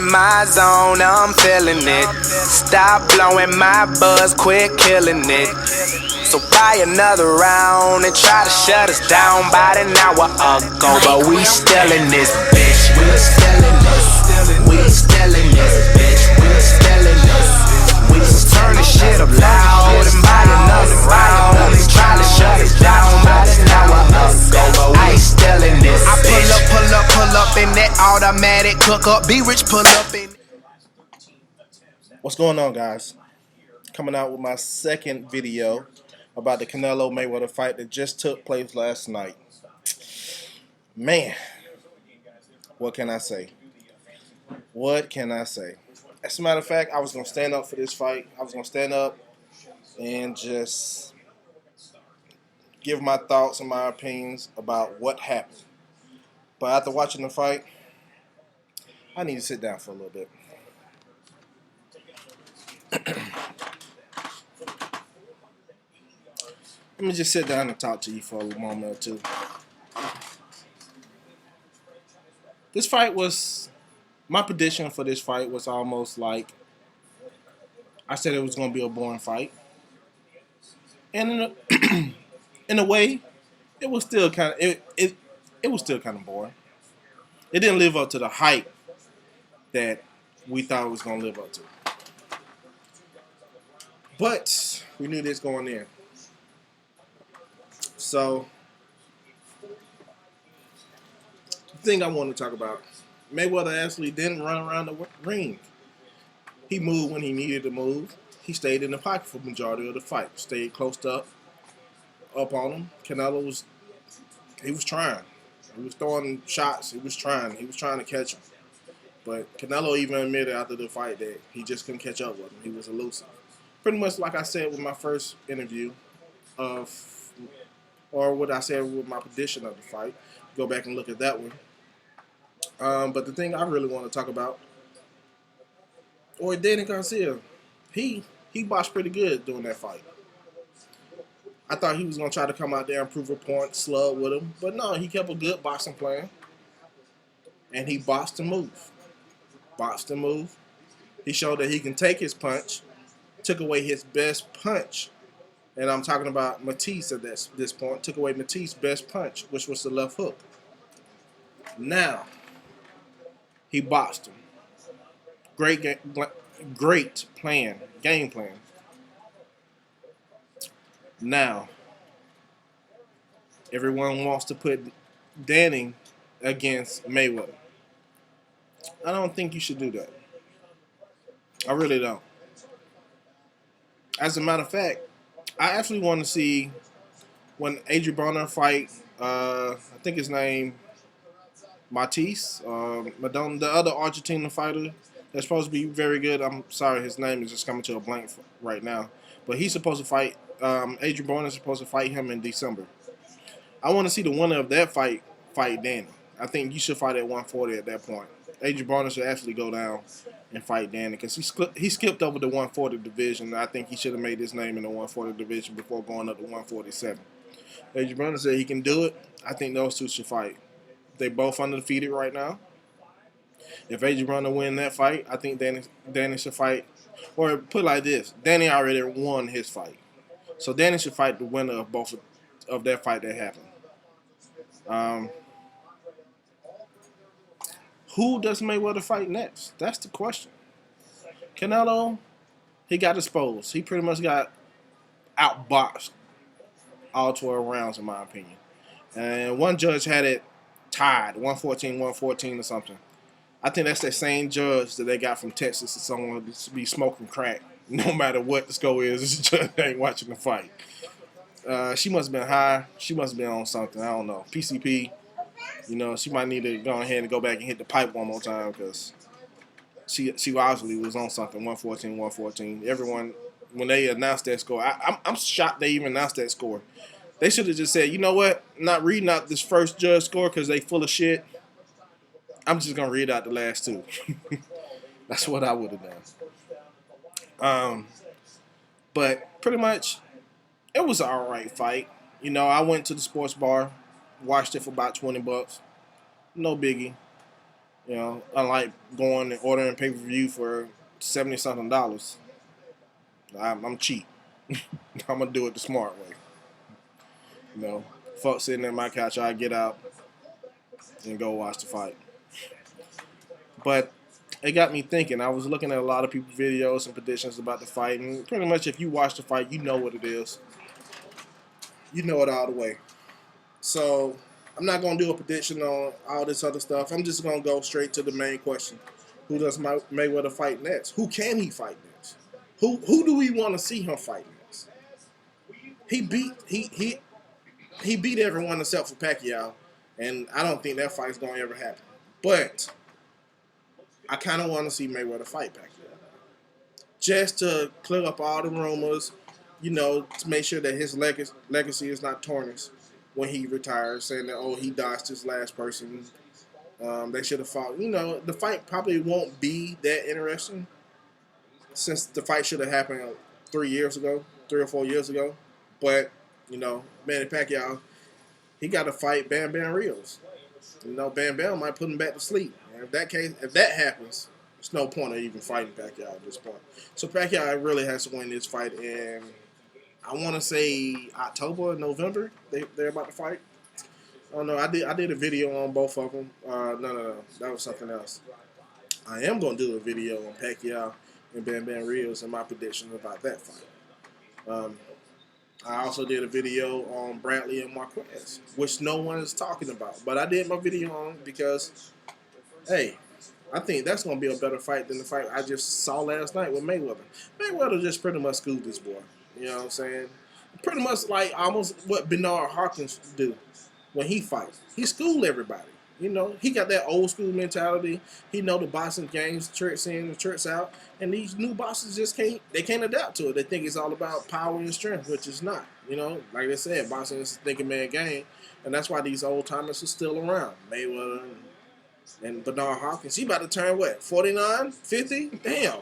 in my zone, I'm feeling it. Stop blowing my buzz, quit killing it. So buy another round and try to shut us down about an hour ago. But we still in this bitch, we still in this. We still in this bitch, we still in this. We just turn this shit up loud and buy another round and try to shut us down about an hour ago. But we still in this bitch. I pull up in that automatic cook up. Be rich, pull up in. What's going on, guys? Coming out with my second video about the Canelo Mayweather fight that just took place last night. Man, what can I say? What can I say? As a matter of fact, I was going to stand up for this fight. I was going to stand up and just give my thoughts and my opinions about what happened. But after watching the fight, I need to sit down for a little bit. Let me just sit down and talk to you for a moment or two. This fight was, my prediction for this fight was almost like, I said it was going to be a boring fight. And in a way, it was still kind of, it was still kind of boring. It didn't live up to the hype that we thought it was going to live up to. But we knew this going in. So, the thing I want to talk about, Mayweather actually didn't run around the ring. He moved when he needed to move. He stayed in the pocket for the majority of the fight. Stayed close up on him. Canelo was trying. He was throwing shots. He was trying to catch him. But Canelo even admitted after the fight that he just couldn't catch up with him. He was elusive. Pretty much like I said with my first interview or what I said with my prediction of the fight. Go back and look at that one. But the thing I really want to talk about, or Danny Garcia, he boxed pretty good during that fight. I thought he was going to try to come out there and prove a point, slug with him. But no, he kept a good boxing plan. And he boxed and moved. Boxed and moved. He showed that he can take his punch. Took away his best punch. And I'm talking about Matisse at this point. Took away Matisse's best punch, which was the left hook. Now, he boxed him. Great game plan. Now, everyone wants to put Danny against Mayweather. I don't think you should do that. I really don't. As a matter of fact, I actually want to see when Adrian Broner fight, I think his name, Matisse, Madonna, the other Argentinian fighter that's supposed to be very good. I'm sorry, his name is just coming to a blank right now. But he's supposed to fight, Adrian Broner is supposed to fight him in December. I want to see the winner of that fight Danny. I think you should fight at 140 at that point. Adrian Broner should actually go down and fight Danny because he skipped over the 140 division. I think he should have made his name in the 140 division before going up to 147. Adrian Broner said he can do it. I think those two should fight. They both undefeated right now. If Adrian Broner win that fight, I think Danny should fight. Or put it like this, Danny already won his fight. So Danny should fight the winner of both of that fight that happened. Who does Mayweather fight next? That's the question. Canelo, he got exposed. He pretty much got outboxed all 12 rounds, in my opinion. And one judge had it tied, 114 or something. I think that's that same judge that they got from Texas that someone to be smoking crack. No matter what the score is, this judge ain't watching the fight. She must have been high. She must have been on something. I don't know. PCP. You know, she might need to go ahead and go back and hit the pipe one more time because she obviously was on something. 114. Everyone, when they announced that score, I'm shocked they even announced that score. They should have just said, you know what? I'm not reading out this first judge score because they full of shit. I'm just going to read out the last two. That's what I would have done. But pretty much, it was an all right fight. You know, I went to the sports bar, watched it for about $20. No biggie. You know, unlike going and ordering pay-per-view for $70 something. I'm cheap. I'm gonna do it the smart way. You know, fuck sitting in my couch. I get out and go watch the fight. But it got me thinking. I was looking at a lot of people's videos and predictions about the fight, and pretty much if you watch the fight, you know what it is. You know it all the way. So I'm not gonna do a prediction on all this other stuff. I'm just gonna go straight to the main question: who does Mayweather fight next? Who can he fight next? Who do we want to see him fight next? He beat everyone except for Pacquiao, and I don't think that fight's gonna ever happen. But I kind of want to see Mayweather fight Pacquiao just to clear up all the rumors, you know, to make sure that his legacy is not tarnished when he retires, saying that, oh, he dodged his last person. They should have fought. You know, the fight probably won't be that interesting since the fight should have happened 3 or 4 years ago. But, you know, Manny Pacquiao, he got to fight Bam Bam Rios. You know, Bam Bam might put him back to sleep. And if that happens, there's no point of even fighting Pacquiao at this point. So Pacquiao really has to win this fight, and I want to say October or November they're about to fight. I don't know. I did a video on both of them. No, that was something else. I am gonna do a video on Pacquiao and Bam Bam Rios and my predictions about that fight. Um, I also did a video on Bradley and Marquez, which no one is talking about. But I did my video on because, hey, I think that's going to be a better fight than the fight I just saw last night with Mayweather. Mayweather just pretty much schooled this boy. You know what I'm saying? Pretty much like almost what Bernard Hopkins do when he fights. He schooled everybody. You know, he got that old school mentality. He know the boxing games, tricks in and tricks out. And these new boxers just can't adapt to it. They think it's all about power and strength, which is not. You know, like I said, boxing is a thinking man game. And that's why these old timers are still around. Mayweather and Bernard Hopkins. He about to turn what, 49, 50? Damn.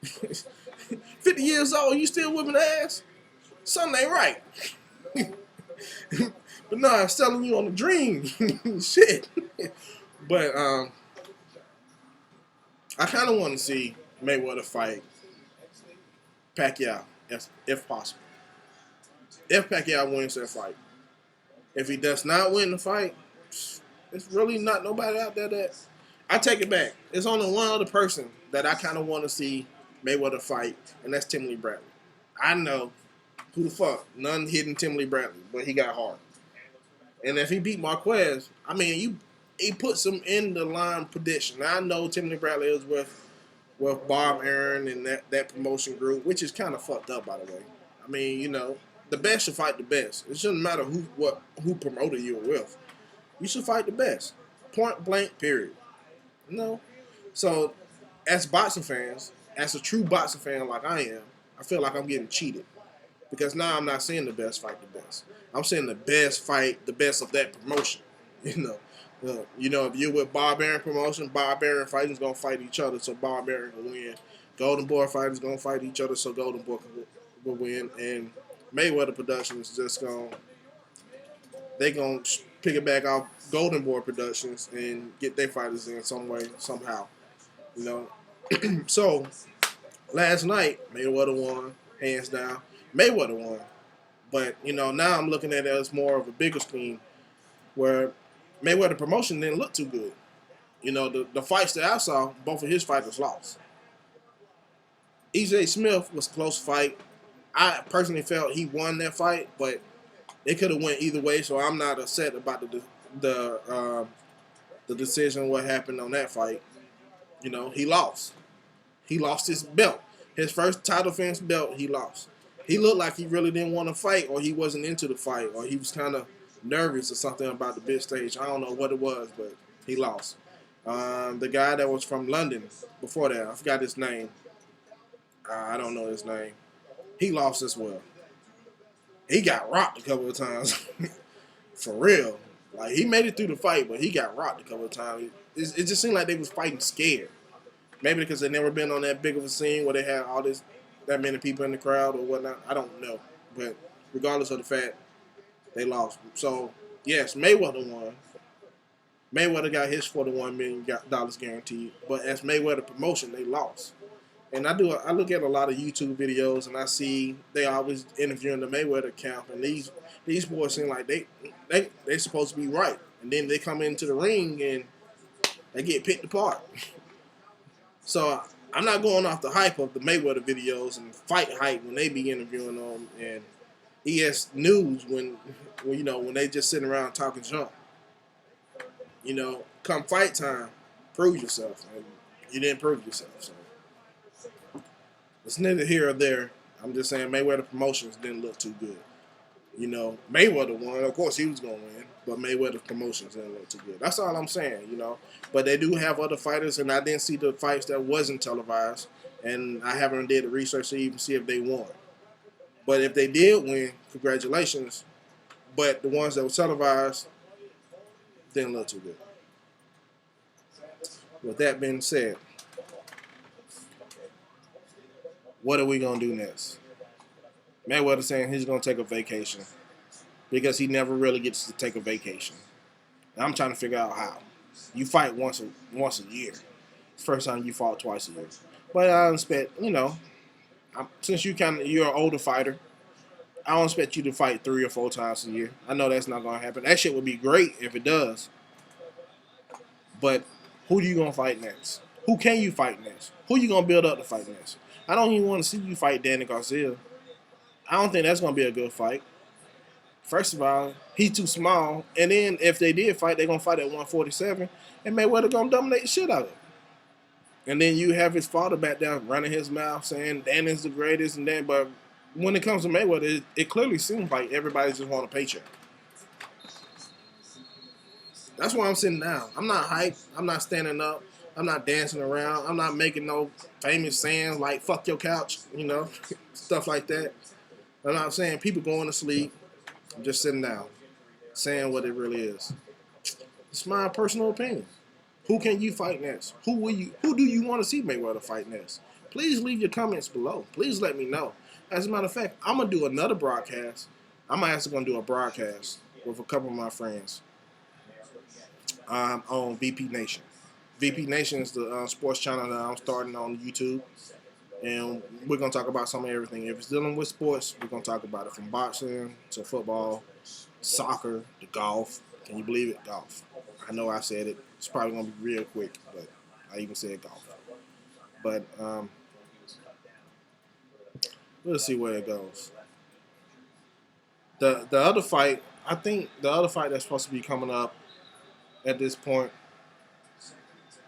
50 years old, you still whipping ass? Something ain't right. But no, I'm selling you on the dream. Shit. But I kind of want to see Mayweather fight Pacquiao, if possible. If Pacquiao wins that fight. If he does not win the fight, it's really not nobody out there that... I take it back. There's only one other person that I kind of want to see Mayweather fight, and that's Tim Lee Bradley. I know who the fuck. None hitting Tim Lee Bradley, but he got hard. And if he beat Marquez, I mean, he puts him in the line prediction. Now, I know Tim Lee Bradley is with Bob Arum and that promotion group, which is kind of fucked up, by the way. I mean, you know, the best should fight the best. It shouldn't matter who promoter you're with. You should fight the best. Point blank, period. You know? So, as boxing fans, as a true boxing fan like I am, I feel like I'm getting cheated. Because now I'm not seeing the best fight the best. I'm seeing the best fight the best of that promotion. You know, if you're with Bob Arum promotion, Bob Arum fighters gonna fight each other, so Bob Arum will win. Golden Boy fighters gonna fight each other, so Golden Boy will win. And Mayweather Productions is just gonna pick it back off Golden Boy Productions and get their fighters in some way, somehow. You know. So last night Mayweather won, hands down. Mayweather won. But, you know, now I'm looking at it as more of a bigger scheme where Mayweather promotion didn't look too good. You know, the fights that I saw, both of his fighters lost. E.J. Smith was a close fight. I personally felt he won that fight, but it could have went either way, so I'm not upset about the decision, what happened on that fight. You know, he lost. He lost his belt. His first title defense belt, he lost. He looked like he really didn't want to fight, or he wasn't into the fight, or he was kind of nervous or something about the big stage. I don't know what it was, but he lost. The guy that was from London before that, I forgot his name. I don't know his name. He lost as well. He got rocked a couple of times. For real. Like, he made it through the fight, but he got rocked a couple of times. It just seemed like they was fighting scared. Maybe because they never been on that big of a scene where they had that many people in the crowd or whatnot. I don't know. But regardless of the fact, they lost. So, yes, Mayweather won. Mayweather got his $41 million guaranteed, but as Mayweather promotion, they lost. And I look at a lot of YouTube videos, and I see they always interviewing the Mayweather camp, and these boys seem like they supposed to be right, and then they come into the ring and they get picked apart. So I'm not going off the hype of the Mayweather videos and fight hype when they be interviewing them, and ES News when they just sitting around talking junk. Come fight time, prove yourself, and you didn't prove yourself. So it's neither here or there. I'm just saying Mayweather promotions didn't look too good. Mayweather won. Of course, he was going to win, but Mayweather promotions didn't look too good. That's all I'm saying, But they do have other fighters, and I didn't see the fights that wasn't televised, and I haven't did the research to even see if they won. But if they did win, congratulations. But the ones that were televised didn't look too good. With that being said, what are we going to do next? Mayweather saying he's going to take a vacation because he never really gets to take a vacation. And I'm trying to figure out how. You fight once a year. First time you fought twice a year. But I expect, since you're an older fighter, I don't expect you to fight 3 or 4 times a year. I know that's not going to happen. That shit would be great if it does. But who are you going to fight next? Who can you fight next? Who you going to build up to fight next? I don't even want to see you fight Danny Garcia. I don't think that's going to be a good fight. First of all, he's too small. And then if they did fight, they're going to fight at 147. And Mayweather going to dominate the shit out of him. And then you have his father back there running his mouth saying Danny's the greatest. But when it comes to Mayweather, it clearly seems like everybody just want a paycheck. That's why I'm sitting down. I'm not hyped. I'm not standing up. I'm not dancing around. I'm not making no famous sayings like fuck your couch, stuff like that. I'm not saying people going to sleep. I'm just sitting down, saying what it really is. It's my personal opinion. Who can you fight next? Who do you want to see Mayweather fight next? Please leave your comments below. Please let me know. As a matter of fact, I'm going to do another broadcast. I'm actually going to do a broadcast with a couple of my friends on VP Nation. VP Nation is the sports channel that I'm starting on YouTube. And we're going to talk about some of everything. If it's dealing with sports, we're going to talk about it from boxing to football, soccer to golf. Can you believe it? Golf. I know I said it. It's probably going to be real quick, but I even said golf. But we'll see where it goes. The other fight, I think the other fight that's supposed to be coming up at this point,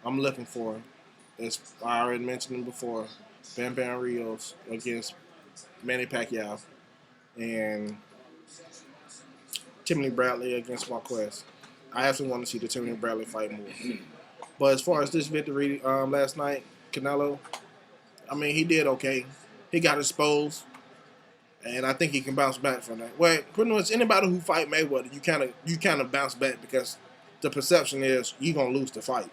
I'm looking for, as I already mentioned before, Bam Bam Rios against Manny Pacquiao and Timothy Bradley against Marquez. I actually want to see the Timothy Bradley fight more. But as far as this victory last night, Canelo, he did okay. He got exposed, and I think he can bounce back from that. Well, pretty much anybody who fight Mayweather, you kind of bounce back because the perception is you're gonna lose the fight.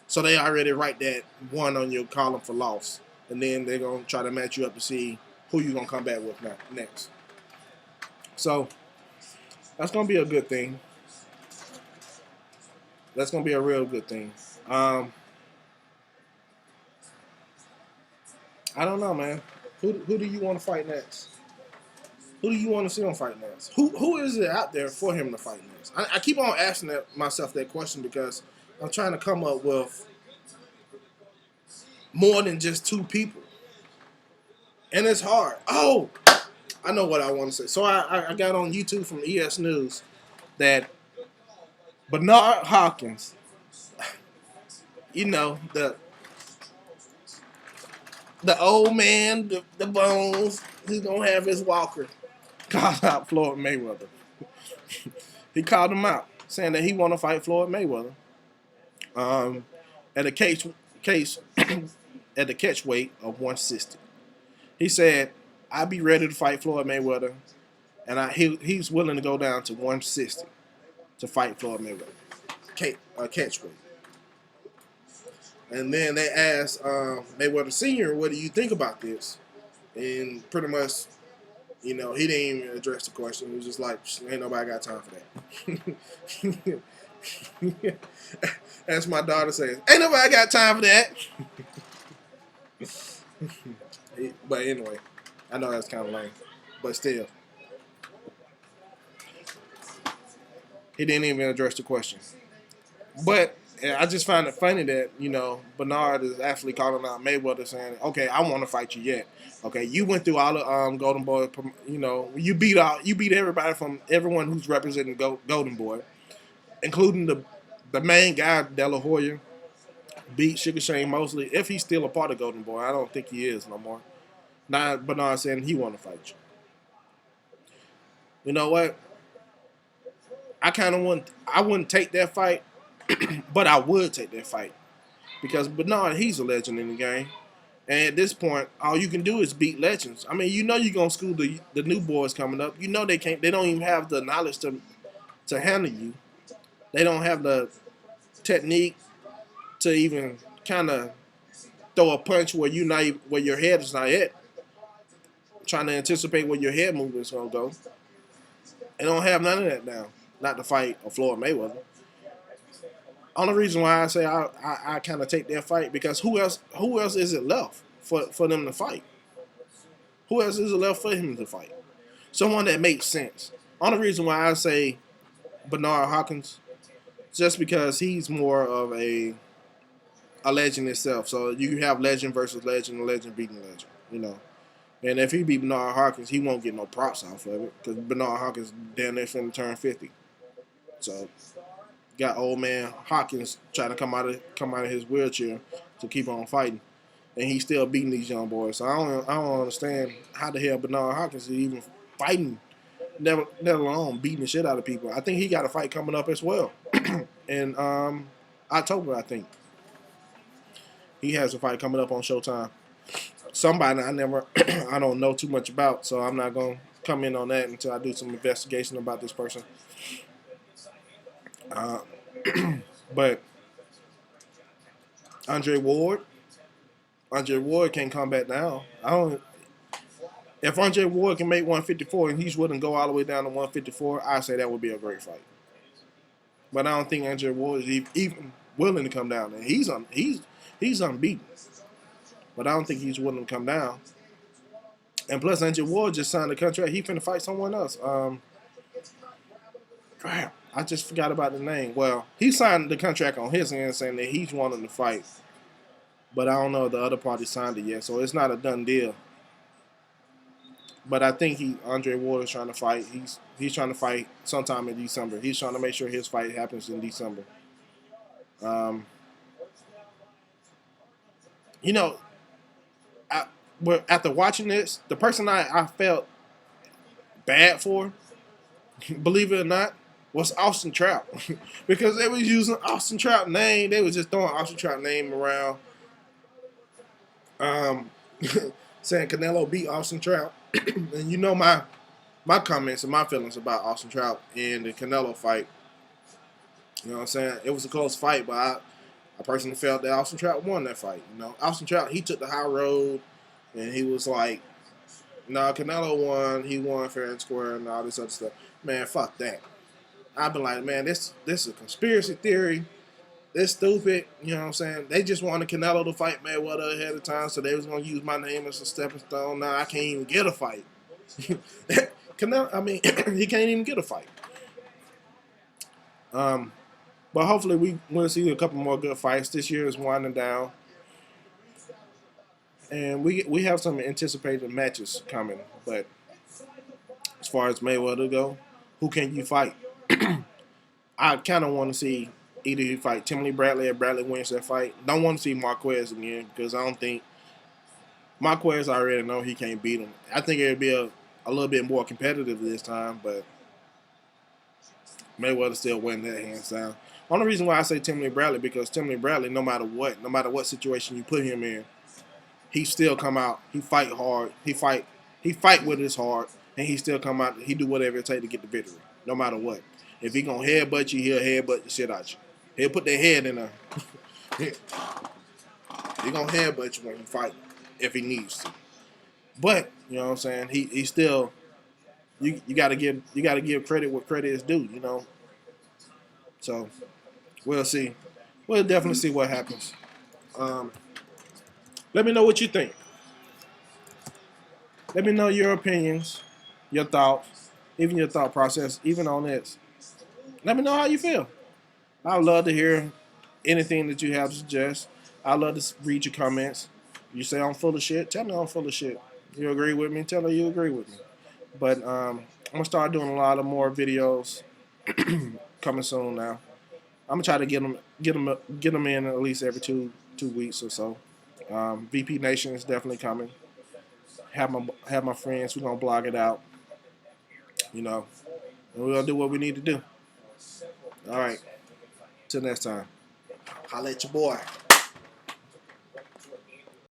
So they already write that one on your column for loss. And then they're going to try to match you up to see who you're going to come back with next. So, that's going to be a good thing. That's going to be a real good thing. I don't know, man. Who do you want to fight next? Who do you want to see him fight next? Who is it out there for him to fight next? I keep on asking myself that question because I'm trying to come up with more than just 2 people. And it's hard. Oh, I know what I want to say. So I got on YouTube from ES News that Bernard Hopkins, the old man, the bones, he's going to have his walker, called out Floyd Mayweather. He called him out, saying that he want to fight Floyd Mayweather at a case at the catch weight of 160. He said, "I'd be ready to fight Floyd Mayweather, and he's willing to go down to 160 to fight Floyd Mayweather, catch weight." And then they asked Mayweather Sr., "What do you think about this?" And pretty much, he didn't even address the question. He was just like, "Ain't nobody got time for that." As my daughter says, ain't nobody got time for that. But anyway, I know that's kind of lame. But still, he didn't even address the question. But I just find it funny that, Bernard is actually calling out Mayweather saying, okay, I want to fight you yet. Okay, you went through all the Golden Boy, you beat everybody from everyone who's representing Golden Boy, including the main guy, De La Hoya, beat Sugar Shane Mosley. If he's still a part of Golden Boy, I don't think he is no more. Now Bernard saying he want to fight you. You know what? I wouldn't take that fight, but I would take that fight because Bernard, he's a legend in the game. And at this point, all you can do is beat legends. I mean, you're gonna school the new boys coming up. You know they can't. They don't even have the knowledge to handle you. They don't have the technique to even kind of throw a punch where where your head is not at. Trying to anticipate where your head movement is gonna go. They don't have none of that now. Not to fight a Floyd Mayweather. Only reason why I say I kind of take that fight because who else is it left for them to fight? Who else is it left for him to fight? Someone that makes sense. Only reason why I say Bernard Hopkins, just because he's more of a legend itself. So you have legend versus legend, and legend beating legend, And if he beat Bernard Hopkins, he won't get no props off of it because Bernard Hopkins damn near finna turn 50. So got old man Hopkins trying to come out of his wheelchair to keep on fighting, and he's still beating these young boys. So I don't understand how the hell Bernard Hopkins is even fighting, never alone beating the shit out of people. I think he got a fight coming up as well in October. I think he has a fight coming up on Showtime. Somebody I don't know too much about, so I'm not gonna come in on that until I do some investigation about this person. But Andre Ward can't come back down. If Andre Ward can make 154 and he's willing to go all the way down to 154, I say that would be a great fight. But I don't think Andre Ward is even willing to come down there. He's unbeaten, but I don't think he's willing to come down. And plus, Andre Ward just signed a contract. He finna fight someone else. Crap, I just forgot about the name. Well, he signed the contract on his end saying that he's wanting to fight, but I don't know if the other party signed it yet, so it's not a done deal. But I think Andre Ward is trying to fight. He's trying to fight sometime in December. He's trying to make sure his fight happens in December. But after watching this, the person I felt bad for, believe it or not, was Austin Trout. Because they was using Austin Trout name. They was just throwing Austin Trout name around. Saying Canelo beat Austin Trout. And my comments and my feelings about Austin Trout and the Canelo fight. You know what I'm saying? It was a close fight, but I personally felt that Austin Trout won that fight. Austin Trout, he took the high road, and he was like, no, Canelo won. He won fair and square and all this other stuff. Man, fuck that. I've been like, man, this is a conspiracy theory. It's stupid. You know what I'm saying? They just wanted Canelo to fight Mayweather ahead of time, so they was going to use my name as a stepping stone. Now I can't even get a fight. Canelo, he can't even get a fight. But hopefully we'll see a couple more good fights. This year is winding down. And we have some anticipated matches coming. But as far as Mayweather go, who can you fight? I kind of want to see either you fight Timothy Bradley or Bradley wins that fight. Don't want to see Marquez again because I don't think Marquez, I already know he can't beat him. I think it'll be a little bit more competitive this time, but Mayweather still win that hands down. Only reason why I say Timothy Bradley because Timothy Bradley, no matter what situation you put him in, he still come out. He fight hard. He fight with his heart, and he still come out. He do whatever it takes to get the victory, no matter what. If he gonna headbutt you, he'll headbutt the shit out you. He'll put their head in there. He gonna headbutt you when you fight, if he needs to. But you know what I'm saying. He still. You gotta give credit where credit is due. So We'll see. We'll definitely see what happens. Um, let me know what you think. Let me know your opinions, your thoughts, even your thought process, even on this. Let me know how you feel. I would love to hear anything that you have to suggest. I'd love to read your comments. You say I'm full of shit, tell me I'm full of shit. You agree with me, tell her you agree with me. But I'm gonna start doing a lot of more videos coming soon now. I'm gonna try to get them in at least every two weeks or so. VP Nation is definitely coming. Have my friends. We're gonna blog it out. You know, and we're gonna do what we need to do. All right. Till next time. Holla at your boy.